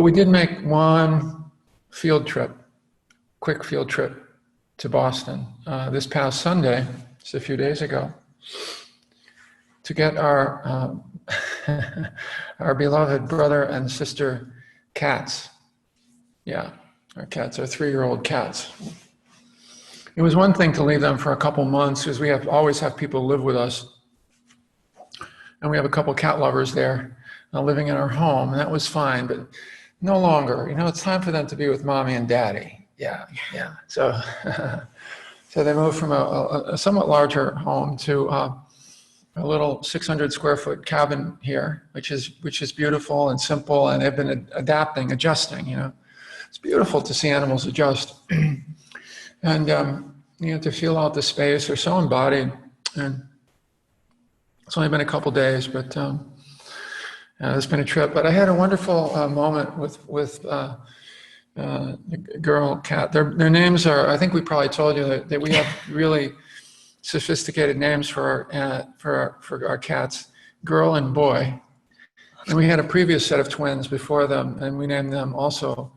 We did make one field trip, quick field trip to Boston this past Sunday, just a few days ago, to get our our beloved brother and sister cats. Yeah, our cats, our 3-year-old cats. It was one thing to leave them for a couple months because we always have people live with us. And we have a couple cat lovers there living in our home, and that was fine, but no longer. You know, it's time for them to be with mommy and daddy. Yeah. So, so they moved from a somewhat larger home to a little 600 square foot cabin here, which is beautiful and simple, and they've been adjusting. You know, it's beautiful to see animals adjust, and you know, to feel out the space. They're so embodied, and it's only been a couple days, but it's been a trip. But I had a wonderful moment with the girl cat. Their names are, I think we probably told you that we have really sophisticated names for our cats, girl and boy. And we had a previous set of twins before them, and we named them also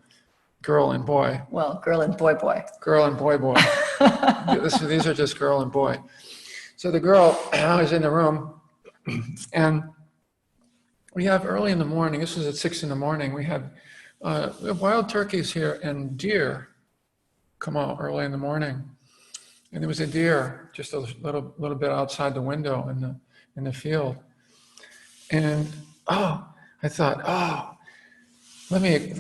girl and boy. Well, girl and boy boy. Girl and boy boy. These are just girl and boy. So the girl is in the room, and we have early in the morning, this was at 6 in the morning, we have wild turkeys here and deer come out early in the morning. And there was a deer just a little bit outside the window in the field. And I thought, let me.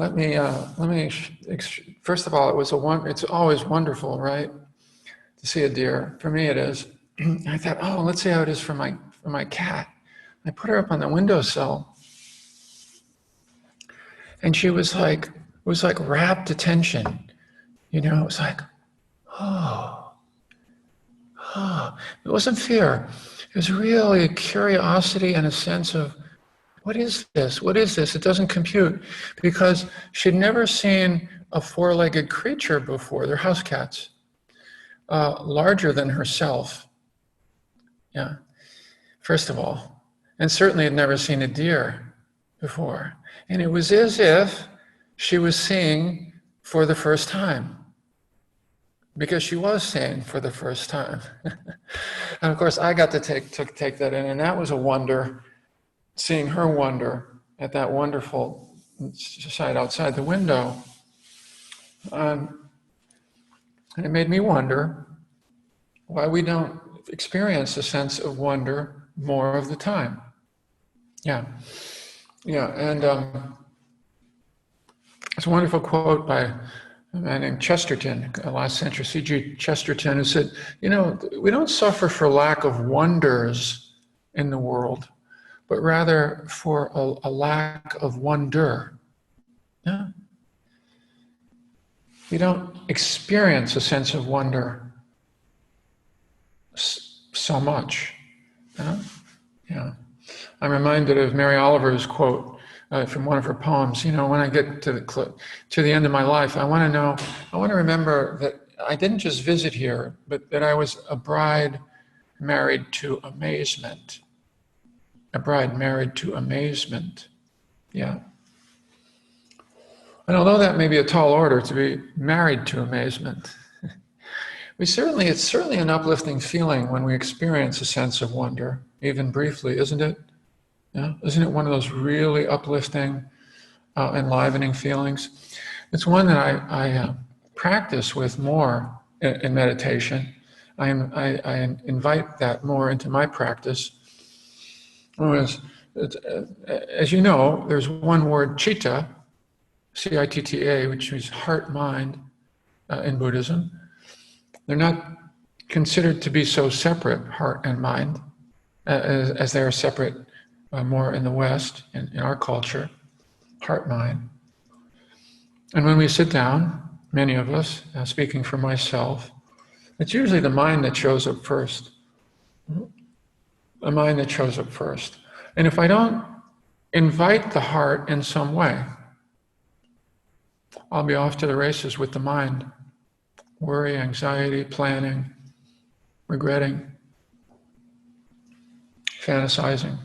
First of all, it's always wonderful, right, to see a deer. For me, it is. I thought, let's see how it is for my cat. I put her up on the windowsill, and she was like, it was like rapt attention, you know. It was like, it wasn't fear. It was really a curiosity and a sense of, what is this? What is this? It doesn't compute, because she'd never seen a 4-legged creature before. They're house cats, larger than herself. Yeah, first of all. And certainly had never seen a deer before. And it was as if she was seeing for the first time, because she was seeing for the first time. And of course, I got to take that in, and that was a wonder, seeing her wonder at that wonderful sight outside the window. And it made me wonder why we don't experience a sense of wonder more of the time. Yeah, and it's a wonderful quote by a man named Chesterton, last century, C.G. Chesterton, who said, you know, we don't suffer for lack of wonders in the world, but rather for a lack of wonder. Yeah. We don't experience a sense of wonder so much. Yeah. I'm reminded of Mary Oliver's quote from one of her poems. You know, when I get to the end of my life, I want to remember that I didn't just visit here, but that I was a bride married to amazement. A bride married to amazement. Yeah. And although that may be a tall order, to be married to amazement, it's certainly an uplifting feeling when we experience a sense of wonder, even briefly, isn't it? Yeah? Isn't it one of those really uplifting, enlivening feelings? It's one that I practice with more in meditation. I invite that more into my practice. As you know, there's one word, citta, C-I-T-T-A, which means heart, mind, in Buddhism. They're not considered to be so separate, heart and mind, as they are separate more in the West, in our culture, heart, mind. And when we sit down, many of us, speaking for myself, it's usually the mind that shows up first. The mind that shows up first. And if I don't invite the heart in some way, I'll be off to the races with the mind. Worry, anxiety, planning, regretting, fantasizing.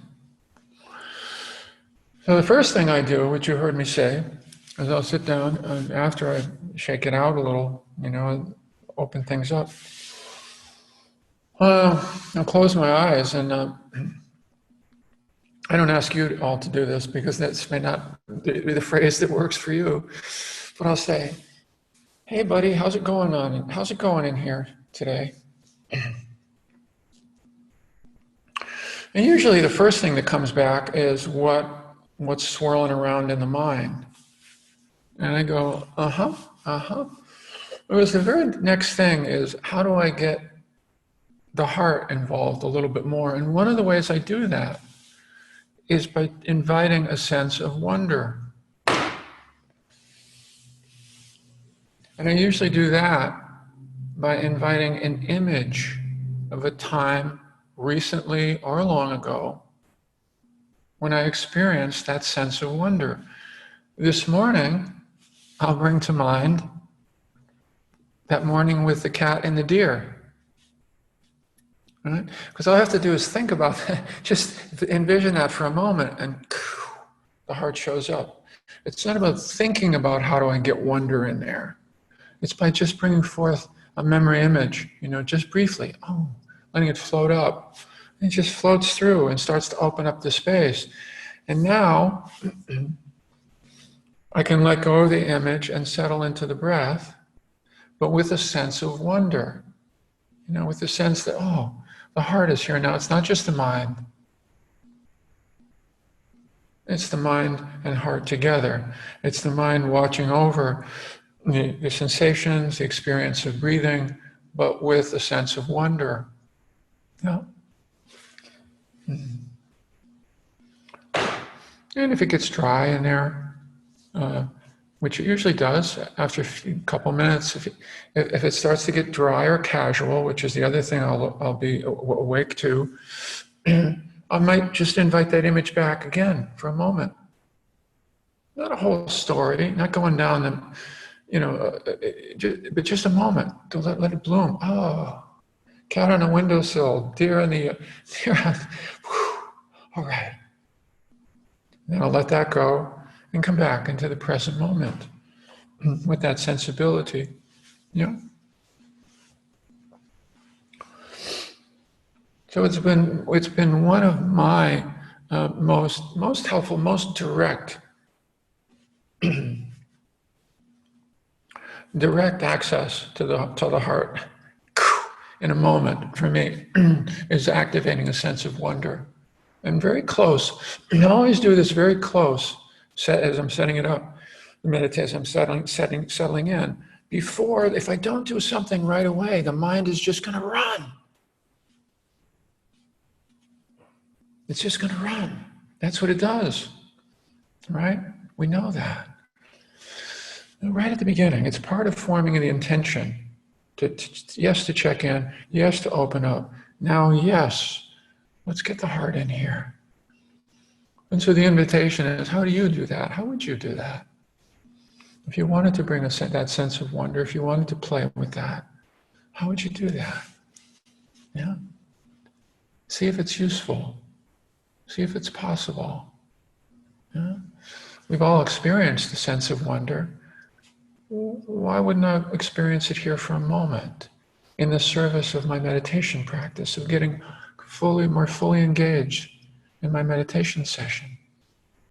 So the first thing I do, which you heard me say, is I'll sit down and after I shake it out a little, open things up. I'll close my eyes and I don't ask you all to do this because that may not be the phrase that works for you, but I'll say, hey buddy, how's it going on? How's it going in here today? And usually the first thing that comes back is what's swirling around in the mind. And I go, Whereas the very next thing is, how do I get the heart involved a little bit more? And one of the ways I do that is by inviting a sense of wonder. And I usually do that by inviting an image of a time recently or long ago when I experienced that sense of wonder. This morning, I'll bring to mind that morning with the cat and the deer. Right? Because all I have to do is think about that, just envision that for a moment, and the heart shows up. It's not about thinking about how do I get wonder in there. It's by just bringing forth a memory image, just briefly, letting it float up. And it just floats through and starts to open up the space. And now, I can let go of the image and settle into the breath, but with a sense of wonder, with the sense that, the heart is here now. It's not just the mind. It's the mind and heart together. It's the mind watching over the sensations, the experience of breathing, but with a sense of wonder. Yeah. And if it gets dry in there, which it usually does after a couple minutes, if it starts to get dry or casual, which is the other thing I'll be awake to, I might just invite that image back again for a moment. Not a whole story, not going down but just a moment to let it bloom. Cat on a windowsill, deer on the, all right. Then I'll let that go and come back into the present moment with that sensibility. So it's been one of my most helpful, most direct access to the heart in a moment for me is activating a sense of wonder. And very close. I always do this very close as I'm setting it up. The meditation, I'm settling in. Before, if I don't do something right away, the mind is just going to run. It's just going to run. That's what it does, right? We know that. Right at the beginning, it's part of forming the intention. Yes, to check in. Yes, to open up. Now, yes. Let's get the heart in here. And so the invitation is, how do you do that? How would you do that? If you wanted to bring that sense of wonder, if you wanted to play with that, how would you do that? Yeah. See if it's useful. See if it's possible. Yeah. We've all experienced the sense of wonder. Why wouldn't I experience it here for a moment in the service of my meditation practice, of getting more fully engaged in my meditation session?